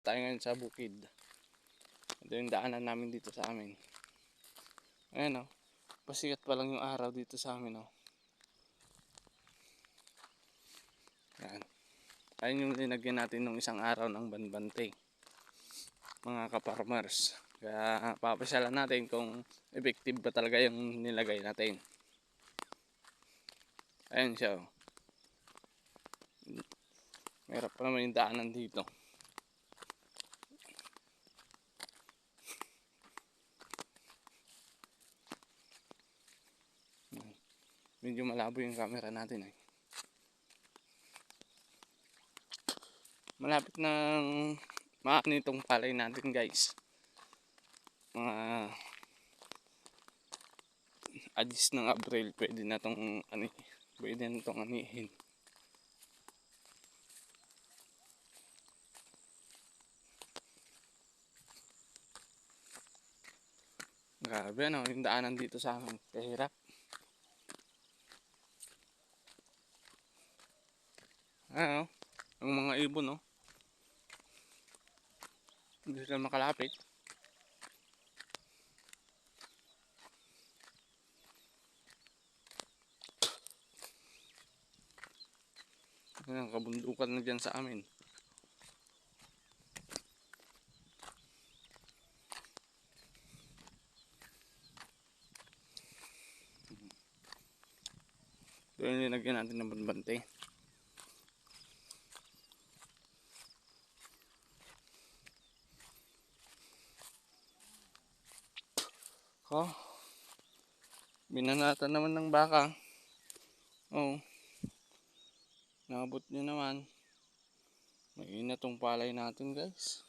tayo ngayon sa bukid. Ito yung daanan namin dito sa amin. Ayan o. Pasikat pa lang yung araw dito sa amin o. Ayan. Ayun yung linagyan natin nung isang araw ng banbante. Mga kaparmers. Kaya papasyalan natin kung effective ba talaga yung nilagay natin. Ayan siya o. Mahirap pa naman yung daanan dito. Medyo malabo yung camera natin eh. Malapit nang maani itong palay natin guys. Mga adis ng Abril pwede na itong anihin. Grabe ano yung daanan dito sa amin. Kahirap. Ano? Ang mga ibon no. Hindi sila makalapit. Ayan, kabundukan na dyan sa amin. Doon yung nilagyan natin ng banbante. Oh, binanatan naman ng baka. Oh, nakabot nyo naman. Mainit tong palay natin guys.